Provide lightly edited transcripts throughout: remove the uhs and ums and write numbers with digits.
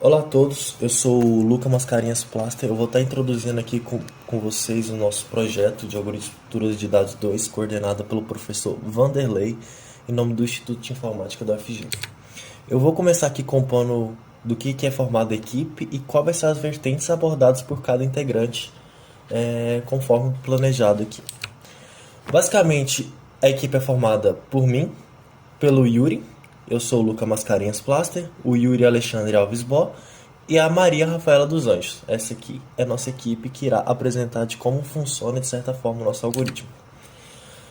Olá a todos, eu sou o Luca Mascarenhas Plaster. Eu vou estar introduzindo aqui com vocês o nosso projeto de Algoritmia de Dados 2, coordenado pelo professor Vanderlei, em nome do Instituto de Informática da UFG. Eu vou começar aqui compondo do que é formada a equipe e quais vai ser as vertentes abordadas por cada integrante, conforme planejado aqui. Basicamente, a equipe é formada por mim, pelo Yuri. Eu sou o Luca Mascarenhas Plaster, o Yuri Alexandre Alves Bó e a Maria Rafaela dos Anjos. Essa aqui é a nossa equipe que irá apresentar de como funciona, de certa forma, o nosso algoritmo.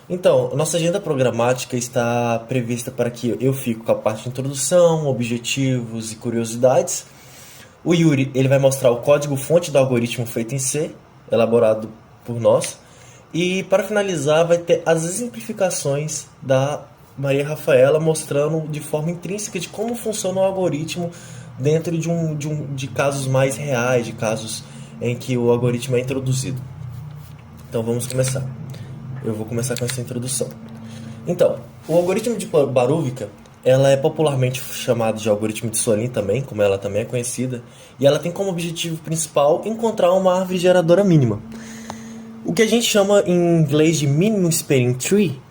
Então, nossa agenda programática está prevista para que eu fique com a parte de introdução, objetivos e curiosidades. O Yuri ele vai mostrar o código-fonte do algoritmo feito em C, elaborado por nós. E para finalizar, vai ter as exemplificações da Maria Rafaela mostrando de forma intrínseca de como funciona o algoritmo dentro de casos mais reais, de casos em que o algoritmo é introduzido. Então vamos começar. Eu vou começar com essa introdução. Então, o algoritmo de Barúvica, ela é popularmente chamada de algoritmo de Sorin também, como ela também é conhecida, e ela tem como objetivo principal encontrar uma árvore geradora mínima. O que a gente chama em inglês de Minimum Spanning Tree,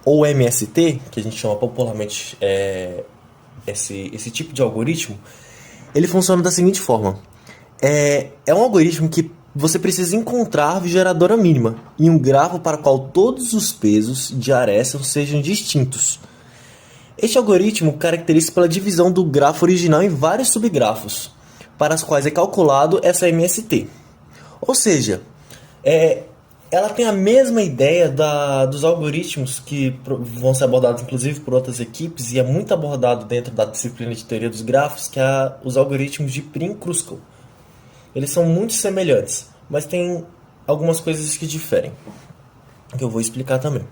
ou MST, que a gente chama popularmente esse tipo de algoritmo, ele funciona da seguinte forma. É um algoritmo que você precisa encontrar a árvore geradora mínima em um grafo para o qual todos os pesos de arestas sejam distintos. Este algoritmo caracteriza pela divisão do grafo original em vários subgrafos, para os quais é calculado essa MST. Ou seja, ela tem a mesma ideia dos algoritmos que vão ser abordados inclusive por outras equipes e é muito abordado dentro da disciplina de teoria dos grafos, que é os algoritmos de Prim-Kruskal. Eles são muito semelhantes, mas tem algumas coisas que diferem, que eu vou explicar também.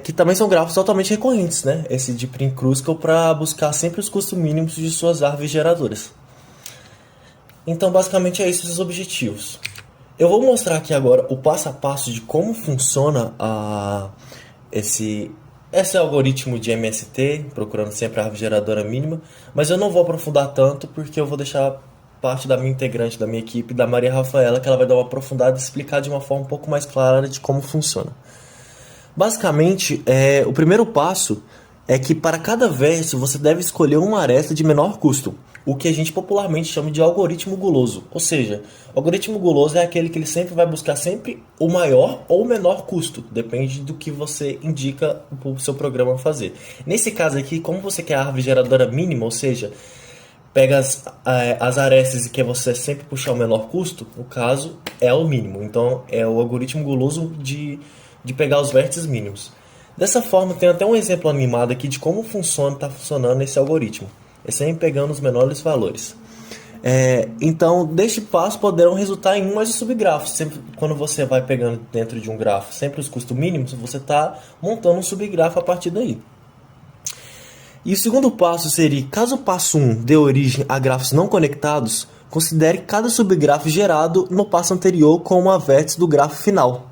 Que também são grafos totalmente recorrentes, né? Esse de Prim-Kruskal, para buscar sempre os custos mínimos de suas árvores geradoras. Então, basicamente, é esses os objetivos. Eu vou mostrar aqui agora o passo a passo de como funciona esse algoritmo de MST, procurando sempre a árvore geradora mínima, mas eu não vou aprofundar tanto porque eu vou deixar parte da minha integrante da minha equipe, da Maria Rafaela, que ela vai dar uma aprofundada e explicar de uma forma um pouco mais clara de como funciona. Basicamente, o primeiro passo é que para cada verso você deve escolher uma aresta de menor custo, o que a gente popularmente chama de algoritmo guloso. Ou seja, o algoritmo guloso é aquele que ele sempre vai buscar sempre o maior ou o menor custo, depende do que você indica o seu programa fazer. Nesse caso aqui, como você quer a árvore geradora mínima, ou seja, pega as arestas e quer você sempre puxar o menor custo, no caso é o mínimo. Então é o algoritmo guloso de pegar os vértices mínimos. Dessa forma, tem até um exemplo animado aqui de como está funcionando esse algoritmo. É sempre pegando os menores valores. Então, deste passo poderão resultar em um mais subgrafos. Sempre, quando você vai pegando dentro de um grafo sempre os custos mínimos, você está montando um subgrafo a partir daí. E o segundo passo seria, caso o passo 1 dê origem a grafos não conectados, considere cada subgrafo gerado no passo anterior como a vértice do grafo final.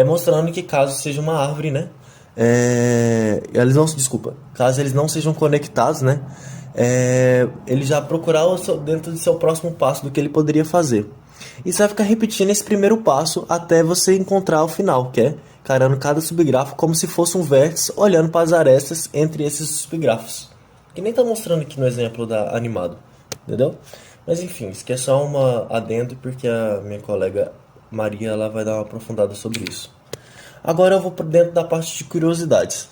Mostrando que caso seja uma árvore, né? Caso eles não sejam conectados, né? Ele já procurar dentro do seu próximo passo do que ele poderia fazer. E você vai ficar repetindo esse primeiro passo até você encontrar o final, que é carando cada subgrafo como se fosse um vértice, olhando para as arestas entre esses subgrafos. Que nem está mostrando aqui no exemplo animado, entendeu? Mas enfim, isso aqui é só uma adendo porque a minha colega Maria ela vai dar uma aprofundada sobre isso. Agora eu vou por dentro da parte de curiosidades.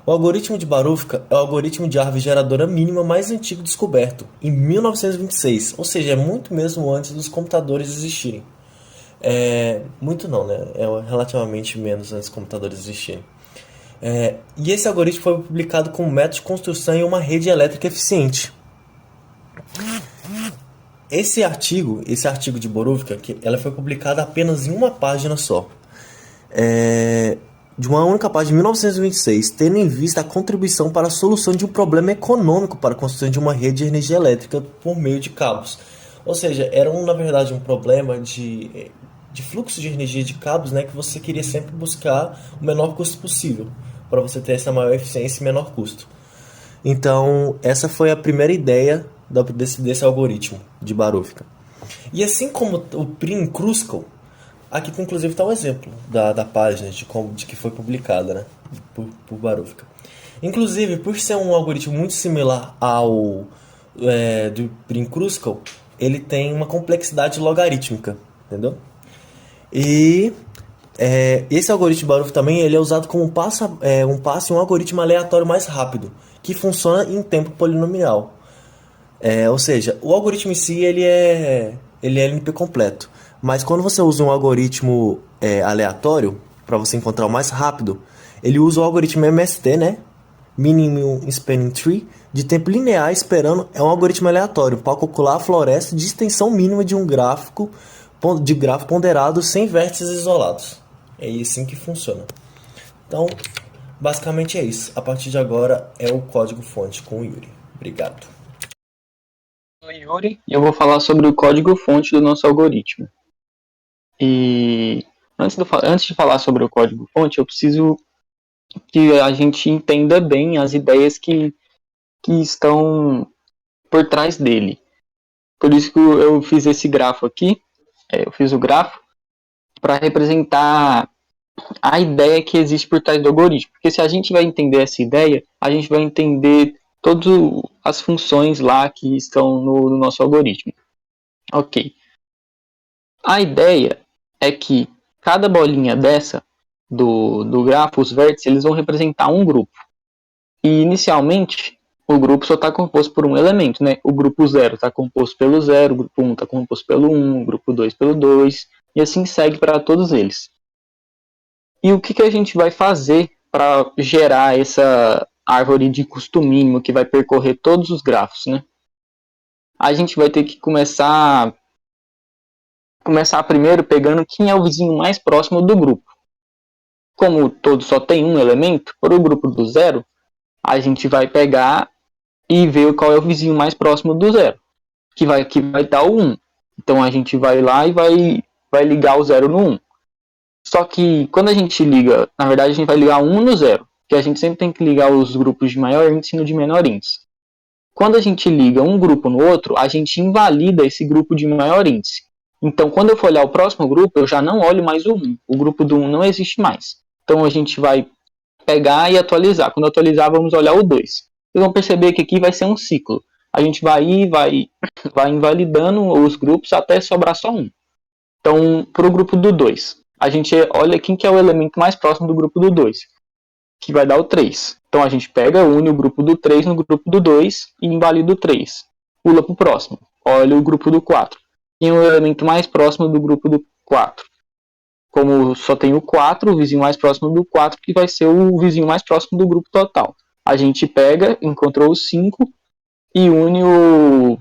O algoritmo de Barúvica é o algoritmo de árvore geradora mínima mais antigo descoberto, em 1926, ou seja, é muito mesmo antes dos computadores existirem. Muito não, né? É relativamente menos antes dos computadores existirem. E esse algoritmo foi publicado como método de construção em uma rede elétrica eficiente. Esse artigo de Borúvica, ela foi publicada apenas em uma página só. De uma única página de 1926, tendo em vista a contribuição para a solução de um problema econômico para a construção de uma rede de energia elétrica por meio de cabos. Ou seja, era na verdade um problema de fluxo de energia de cabos, né, que você queria sempre buscar o menor custo possível, para você ter essa maior eficiência e menor custo. Então, essa foi a primeira ideia desse algoritmo de Barówka. E assim como o Prim-Kruskal, aqui inclusive está o exemplo da página de que foi publicada, né, por Barówka. Inclusive, por ser um algoritmo muito similar ao do Prim-Kruskal, ele tem uma complexidade logarítmica, entendeu? E esse algoritmo de Barov também ele é usado como um algoritmo aleatório mais rápido, que funciona em tempo polinomial. Ou seja, o algoritmo em si ele é LNP completo. Mas quando você usa um algoritmo aleatório, para você encontrar o mais rápido, ele usa o algoritmo MST, né? Minimum Spanning Tree, de tempo linear esperando, é um algoritmo aleatório para calcular a floresta de extensão mínima de um gráfico ponderado sem vértices isolados. É assim que funciona. Então, basicamente é isso. A partir de agora é o código-fonte com o Yuri. Obrigado. Sou Yuri e eu vou falar sobre o código-fonte do nosso algoritmo. E antes de falar sobre o código-fonte, eu preciso que a gente entenda bem as ideias que estão por trás dele. Por isso que eu fiz esse grafo aqui. Eu fiz o grafo para representar a ideia que existe por trás do algoritmo. Porque se a gente vai entender essa ideia, a gente vai entender todas as funções lá que estão no nosso algoritmo. Ok. A ideia é que cada bolinha dessa do grafo, os vértices, eles vão representar um grupo. E inicialmente, o grupo só está composto por um elemento, né? O grupo 0 está composto pelo 0, o grupo 1 está composto pelo 1, o grupo 2 pelo 2, e assim segue para todos eles. E o que a gente vai fazer para gerar essa árvore de custo mínimo que vai percorrer todos os grafos, né? A gente vai ter que começar primeiro pegando quem é o vizinho mais próximo do grupo. Como todo só tem um elemento, para o grupo do 0, a gente vai pegar e ver qual é o vizinho mais próximo do 0, que vai dar o 1. Então a gente vai lá e vai ligar o 0 no 1. Só que quando a gente liga, na verdade a gente vai ligar 1 no 0, que a gente sempre tem que ligar os grupos de maior índice no de menor índice. Quando a gente liga um grupo no outro, a gente invalida esse grupo de maior índice. Então quando eu for olhar o próximo grupo, eu já não olho mais o 1. O grupo do 1 não existe mais. Então a gente vai pegar e atualizar. Quando atualizar, vamos olhar o 2. Vocês vão perceber que aqui vai ser um ciclo. A gente vai invalidando os grupos até sobrar só um. Então, para o grupo do 2, a gente olha quem que é o elemento mais próximo do grupo do 2, que vai dar o 3. Então a gente une o grupo do 3 no grupo do 2 e invalida o 3. Pula para o próximo. Olha o grupo do 4. Quem é o elemento mais próximo do grupo do 4? Como só tem o 4, o vizinho mais próximo do 4, que vai ser o vizinho mais próximo do grupo total. A gente pega, encontrou o 5 e une o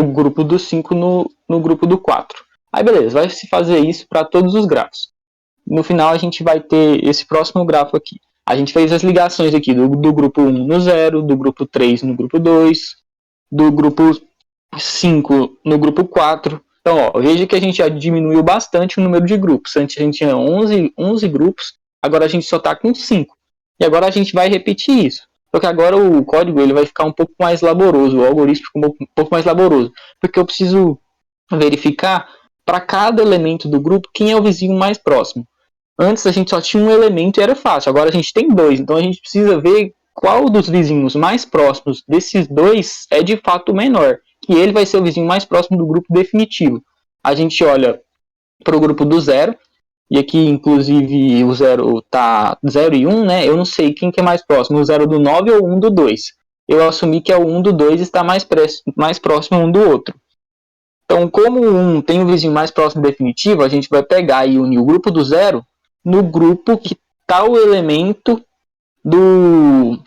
grupo do 5 no grupo do 4. Aí beleza, vai se fazer isso para todos os grafos. No final a gente vai ter esse próximo grafo aqui. A gente fez as ligações aqui do grupo 1 no 0, do grupo 3 no grupo 2, do grupo 5 no grupo 4. Então, veja que a gente já diminuiu bastante o número de grupos. Antes a gente tinha 11 grupos, agora a gente só está com 5. E agora a gente vai repetir isso. Só que agora o código ele vai ficar um pouco mais laboroso, o algoritmo fica um pouco mais laboroso, porque eu preciso verificar para cada elemento do grupo quem é o vizinho mais próximo. Antes a gente só tinha um elemento e era fácil, agora a gente tem 2, então a gente precisa ver qual dos vizinhos mais próximos desses 2 é de fato o menor, que ele vai ser o vizinho mais próximo do grupo definitivo. A gente olha para o grupo do 0, e aqui inclusive o 0 tá 0 e 1, né? Eu não sei quem que é mais próximo, o 0 do 9 ou o 1 do 2. Eu assumi que é o 1 do 2 está mais próximo um do outro. Então, como o 1 tem o vizinho mais próximo definitivo, a gente vai pegar e unir o grupo do 0 no grupo que está o elemento do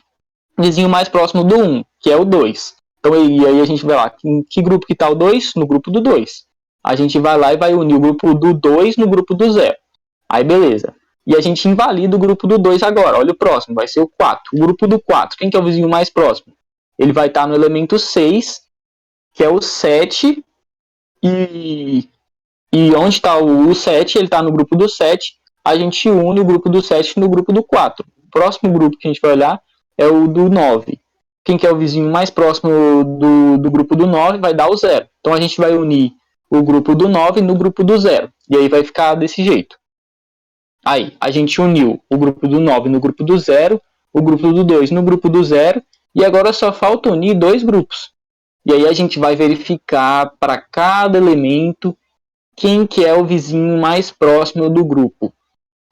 vizinho mais próximo do 1, que é o 2. Então, e aí a gente vai lá, em que grupo que está o 2? No grupo do 2. A gente vai lá e vai unir o grupo do 2 no grupo do 0. Aí, beleza. E a gente invalida o grupo do 2 agora. Olha o próximo, vai ser o 4. O grupo do 4, quem que é o vizinho mais próximo? Ele vai estar no elemento 6, que é o 7. E onde está o 7, ele está no grupo do 7. A gente une o grupo do 7 no grupo do 4. O próximo grupo que a gente vai olhar é o do 9. quem que é o vizinho mais próximo do grupo do 9 vai dar o 0. Então a gente vai unir o grupo do 9 no grupo do 0. E aí vai ficar desse jeito. Aí, a gente uniu o grupo do 9 no grupo do 0, o grupo do 2 no grupo do 0, e agora só falta unir dois grupos. E aí a gente vai verificar para cada elemento quem que é o vizinho mais próximo do grupo.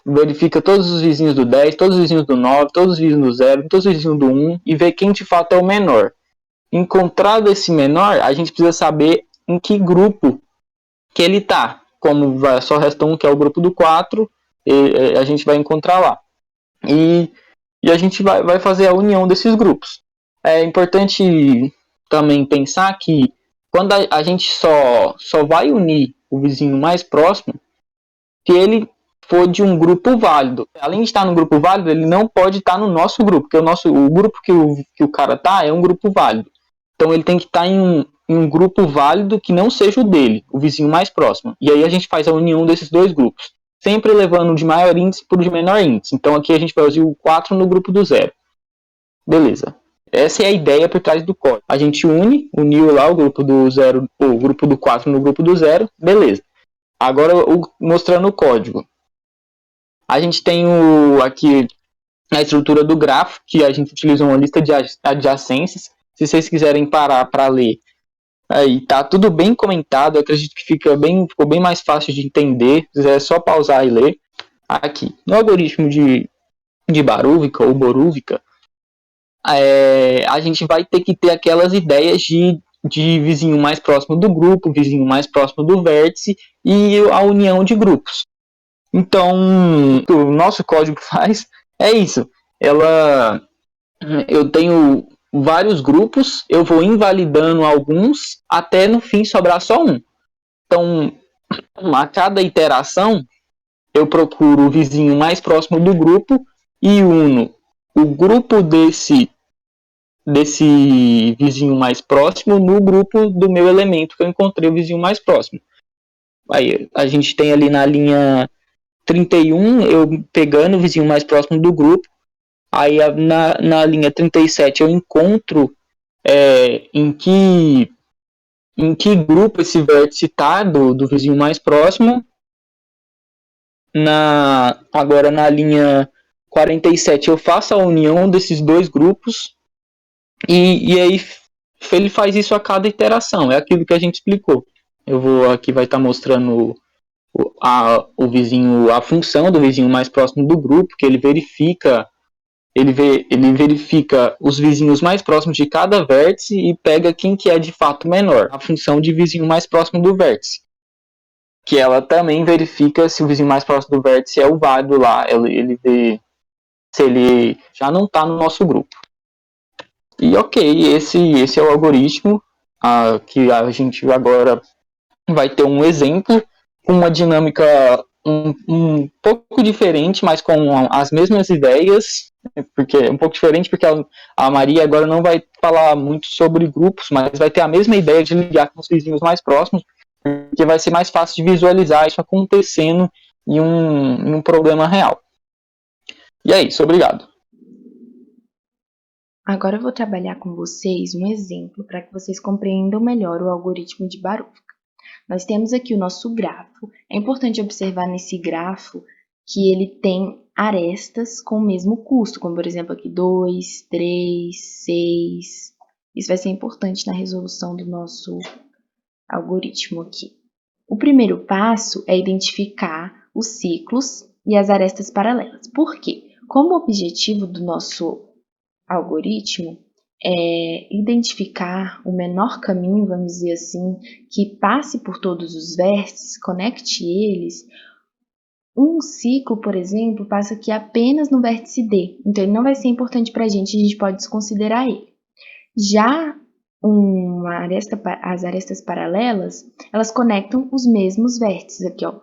Verifica todos os vizinhos do 10, todos os vizinhos do 9, todos os vizinhos do 0, todos os vizinhos do 1 e vê quem de fato é o menor. Encontrado esse menor, a gente precisa saber em que grupo que ele está. Como só resta um, que é o grupo do 4, a gente vai encontrar lá. E a gente vai fazer a união desses grupos. É importante também pensar que quando a gente só vai unir o vizinho mais próximo se ele for de um grupo válido. Além de estar no grupo válido, ele não pode estar no nosso grupo, porque o grupo que o cara está é um grupo válido. Então ele tem que estar em um grupo válido que não seja o dele, o vizinho mais próximo. E aí a gente faz a união desses dois grupos, sempre levando o de maior índice para o de menor índice. Então aqui a gente vai usar o 4 no grupo do 0. Beleza. Essa é a ideia por trás do código. A gente uniu lá o grupo do 0, o grupo do 4 no grupo do 0, beleza. Agora mostrando o código. A gente tem aqui a estrutura do grafo, que a gente utiliza uma lista de adjacências. Se vocês quiserem parar para ler, aí tá tudo bem comentado. Eu acredito que ficou bem mais fácil de entender. Se quiser, é só pausar e ler. Aqui, no algoritmo de Barúvica ou Borúvica, a gente vai ter que ter aquelas ideias de vizinho mais próximo do grupo, vizinho mais próximo do vértice e a união de grupos. Então, o que o nosso código faz é isso. Eu tenho vários grupos, eu vou invalidando alguns até no fim sobrar só um. Então, a cada iteração, eu procuro o vizinho mais próximo do grupo e uno o grupo desse vizinho mais próximo no grupo do meu elemento que eu encontrei o vizinho mais próximo. Aí a gente tem ali na linha 31, eu pegando o vizinho mais próximo do grupo. Aí na linha 37 eu encontro em que grupo esse vértice está do vizinho mais próximo. Agora na linha 47 eu faço a união desses dois grupos. E aí ele faz isso a cada iteração. É aquilo que a gente explicou. Aqui vai estar mostrando o vizinho, a função do vizinho mais próximo do grupo, que ele verifica os vizinhos mais próximos de cada vértice e pega quem que é de fato menor. A função de vizinho mais próximo do vértice, que ela também verifica se o vizinho mais próximo do vértice é o válido lá. Ele vê se ele já não está no nosso grupo. E ok, esse é o algoritmo que a gente agora vai ter um exemplo com uma dinâmica um pouco diferente, mas com as mesmas ideias, porque um pouco diferente porque a Maria agora não vai falar muito sobre grupos, mas vai ter a mesma ideia de ligar com os vizinhos mais próximos, porque vai ser mais fácil de visualizar isso acontecendo em um problema real. E é isso, obrigado. Agora eu vou trabalhar com vocês um exemplo para que vocês compreendam melhor o algoritmo de Barúfica. Nós temos aqui o nosso grafo. É importante observar nesse grafo que ele tem arestas com o mesmo custo, como por exemplo aqui 2, 3, 6. Isso vai ser importante na resolução do nosso algoritmo aqui. O primeiro passo é identificar os ciclos e as arestas paralelas. Por quê? Como o objetivo do nosso algoritmo é identificar o menor caminho, vamos dizer assim, que passe por todos os vértices, conecte eles. Um ciclo, por exemplo, passa aqui apenas no vértice D, então ele não vai ser importante para a gente pode desconsiderar ele. Já as arestas paralelas, elas conectam os mesmos vértices aqui, ó.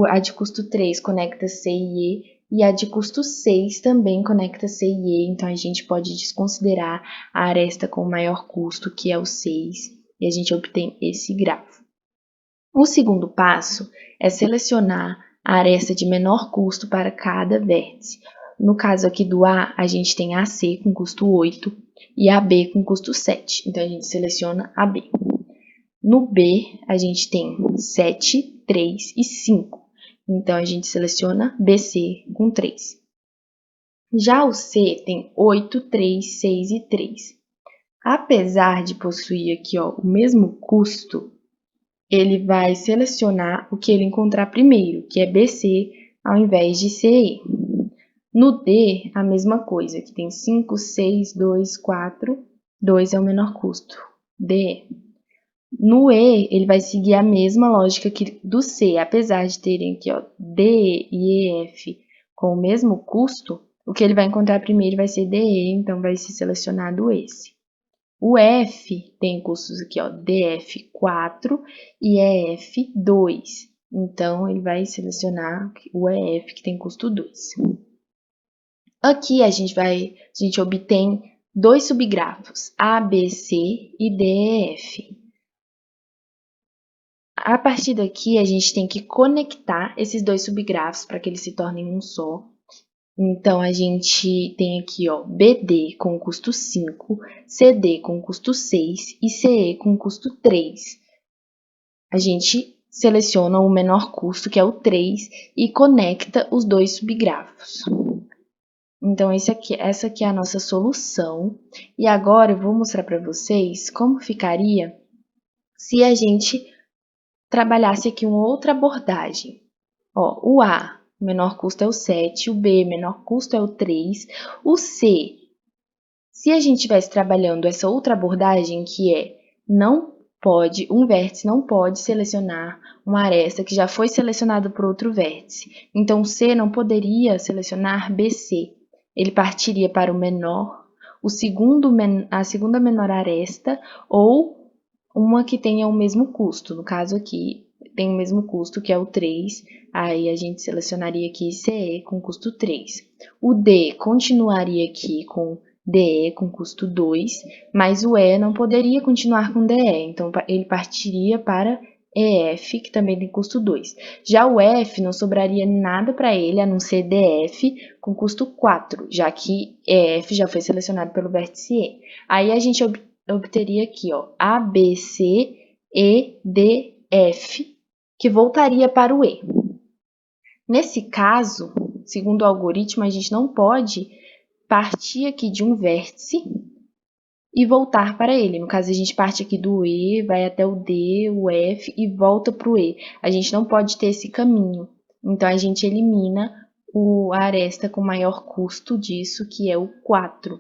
A de custo 3 conecta C e E a de custo 6 também conecta C e E, então a gente pode desconsiderar a aresta com maior custo, que é o 6, e a gente obtém esse grafo. O segundo passo é selecionar a aresta de menor custo para cada vértice. No caso aqui do A, a gente tem AC com custo 8, e AB com custo 7. Então, a gente seleciona AB. No B, a gente tem 7, 3 e 5. Então, a gente seleciona BC com 3. Já o C tem 8, 3, 6 e 3. Apesar de possuir aqui o mesmo custo, ele vai selecionar o que ele encontrar primeiro, que é BC, ao invés de CE. No D, a mesma coisa, que tem 5, 6, 2, 4, 2 é o menor custo, D. No E, ele vai seguir a mesma lógica que do C, apesar de terem aqui D e EF com o mesmo custo, o que ele vai encontrar primeiro vai ser DE, então vai ser selecionado esse. O F tem custos aqui, DF 4 e EF 2. Então, ele vai selecionar o EF, que tem custo 2. Aqui a gente obtém dois subgrafos, ABC e DEF. A partir daqui, a gente tem que conectar esses dois subgrafos para que eles se tornem um só. Então, a gente tem aqui, BD com custo 5, CD com custo 6 e CE com custo 3. A gente seleciona o menor custo, que é o 3, e conecta os dois subgrafos. Então, essa aqui é a nossa solução. E agora eu vou mostrar para vocês como ficaria se a gente trabalhasse aqui uma outra abordagem. O A, o menor custo é o 7, o B, menor custo é o 3, o C, se a gente estivesse trabalhando essa outra abordagem, que é um vértice não pode selecionar uma aresta que já foi selecionada por outro vértice. Então, o C não poderia selecionar BC. Ele partiria para o menor, a segunda menor aresta, ou uma que tenha o mesmo custo. No caso aqui, tem o mesmo custo, que é o 3, aí a gente selecionaria aqui CE com custo 3. O D continuaria aqui com DE com custo 2, mas o E não poderia continuar com DE, então ele partiria para EF, que também tem custo 2. Já o F não sobraria nada para ele, a não ser DF com custo 4, já que EF já foi selecionado pelo vértice E. Aí a gente obteria aqui, ABC, E, D, F, que voltaria para o E. Nesse caso, segundo o algoritmo, a gente não pode partir aqui de um vértice e voltar para ele. No caso, a gente parte aqui do E, vai até o D, o F e volta para o E. A gente não pode ter esse caminho. Então, a gente elimina a aresta com maior custo disso, que é o 4.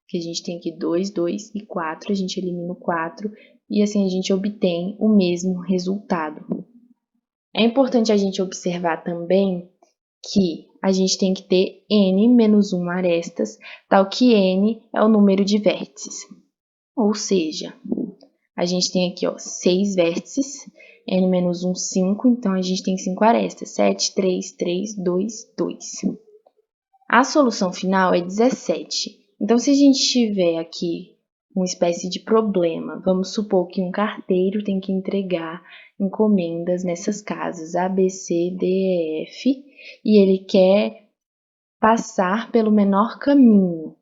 Que a gente tem aqui 2, 2 e 4. A gente elimina o 4 e assim a gente obtém o mesmo resultado. É importante a gente observar também que a gente tem que ter n menos 1 arestas, tal que n é o número de vértices. Ou seja, a gente tem aqui 6 vértices, n menos 1, 5, então a gente tem 5 arestas, 7, 3, 3, 2, 2. A solução final é 17. Então, se a gente tiver aqui uma espécie de problema, vamos supor que um carteiro tem que entregar encomendas nessas casas A, B, C, D, E, F, e ele quer passar pelo menor caminho.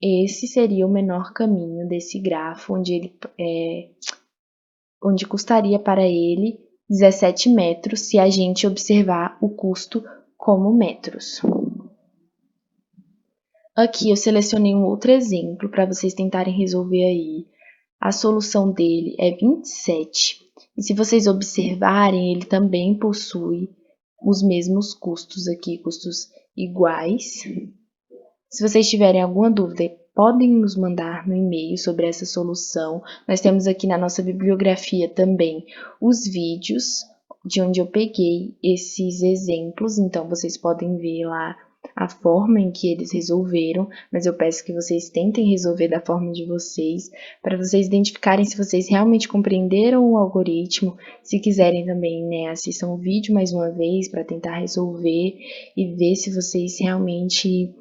Esse seria o menor caminho desse grafo, onde custaria para ele 17 metros, se a gente observar o custo como metros. Aqui eu selecionei um outro exemplo para vocês tentarem resolver aí. A solução dele é 27. E se vocês observarem, ele também possui os mesmos custos aqui, custos iguais. Se vocês tiverem alguma dúvida, podem nos mandar no e-mail sobre essa solução. Nós temos aqui na nossa bibliografia também os vídeos de onde eu peguei esses exemplos, então vocês podem ver lá a forma em que eles resolveram, mas eu peço que vocês tentem resolver da forma de vocês, para vocês identificarem se vocês realmente compreenderam o algoritmo. Se quiserem também, assistam o vídeo mais uma vez para tentar resolver e ver se vocês realmente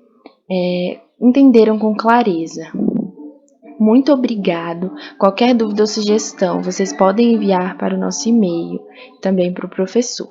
entenderam com clareza. Muito obrigado. Qualquer dúvida ou sugestão, vocês podem enviar para o nosso e-mail, também para o professor.